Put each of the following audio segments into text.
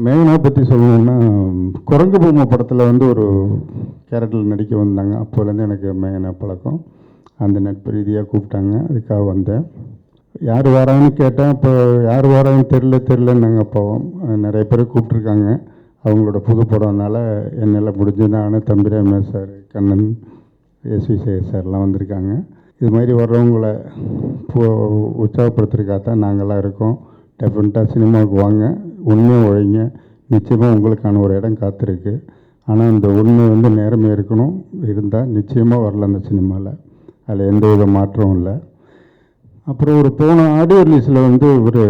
மேகனா பற்றி சொல்லணுன்னா, குரங்கு பொம்மை படத்தில் வந்து ஒரு கேரக்டரில் நடிக்க வந்தாங்க. அப்போலேருந்து எனக்கு மேகனா பழக்கம். அந்த நட்பு ரீதியாக கூப்பிட்டாங்க, அதுக்காக வந்தேன். யார் வரான்னு கேட்டேன். இப்போ யார் வரான்னு தெரிலன்னாங்க. அப்பாவும் நிறைய பேர் கூப்பிட்ருக்காங்க. அவங்களோட புது படம்னால என்னால் முடிஞ்சு நான் தம்பிராம சார், கண்ணன், எஸ்வி சேகர் சார்லாம் வந்திருக்காங்க. இது மாதிரி வர்றவங்கள உற்சாகப்படுத்துறதுக்காக தான் நாங்கள்லாம் இருக்கோம். டெஃபினட்டாக சினிமாவுக்கு வாங்க, உண்மையாக உழைங்க, நிச்சயமாக உங்களுக்கான ஒரு இடம் காத்திருக்கு. ஆனால் இந்த உண்மை வந்து நேர்மையாக இருக்கணும். இருந்தால் நிச்சயமாக வரல அந்த சினிமாவில். அதில் எந்த வித மாற்றமும் இல்லை. அப்புறம் ஒரு போன ஆடியோ ரிலீஸில் வந்து ஒரு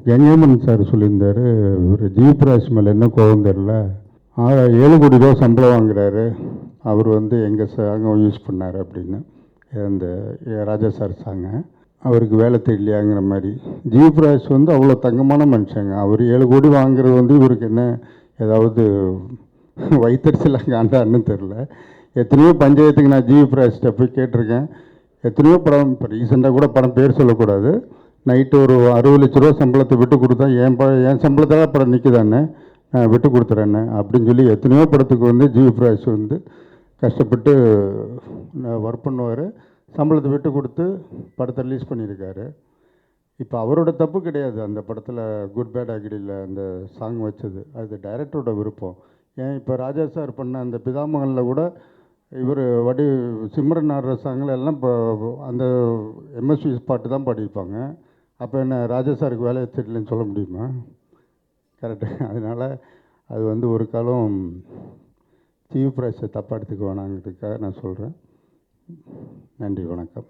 கங்கைமன் சார் சொல்லியிருந்தார், ஒரு ஜிவிபிராஜ் மேலே என்ன கோபம் தெரில, 7 கோடி ரூபா சம்பளம் வாங்குறாரு, அவர் வந்து எங்கள் சாங்கை யூஸ் பண்ணார் அப்படின்னு. அந்த ராஜா சார் சாங்க அவருக்கு வேலை தெரியலையாங்கிற மாதிரி. ஜிவிபிராஜ் வந்து அவ்வளோ தங்கமான மனுஷங்க. அவர் 7 கோடி வாங்குறது வந்து இவருக்கு என்ன ஏதாவது வைத்தறிச்சலாக காண்டான்னு தெரில. எத்தனையோ பஞ்சாயத்துக்கு நான் ஜிவிபிராஜ்கிட்ட போய் கேட்டிருக்கேன். எத்தனையோ படம், இப்போ ரீசெண்டாக கூட படம் பேர் சொல்லக்கூடாது, நைட்டு ஒரு 60 லட்ச ரூபா சம்பளத்தை விட்டு கொடுத்தா என் சம்பளத்தில் படம் நிற்குதானே, நான் விட்டு கொடுத்துறேன்னு அப்படின்னு சொல்லி எத்தனையோ படத்துக்கு வந்து ஜிவிபிராஜ் வந்து கஷ்டப்பட்டு ஒர்க் பண்ணுவார். சம்பளத்தை விட்டு கொடுத்து படத்தை ரிலீஸ் பண்ணியிருக்காரு. இப்போ அவரோட தப்பு கிடையாது. அந்த படத்தில் குட் பேட் அக்ரியில் அந்த சாங் வச்சது அது டைரக்டரோட விருப்பம். ஏன் இப்போ ராஜா சார் பண்ண அந்த பிதாமகனில் கூட இவர் சிம்ரன் ஆடுற சாங்கில் எல்லாம் இப்போ அந்த எம்எஸ்வி பாட்டு தான் பாடியிருப்பாங்க. அப்போ என்ன ராஜா சாருக்கு வேலையை தெரியலன்னு சொல்ல முடியுமா? கரெக்டு. அதனால் அது வந்து ஒரு காலம் ஜிவிபிராஜை தப்பாக எடுத்துக்க வேணாங்கிறதுக்காக நான் சொல்கிறேன். நன்றி, வணக்கம்.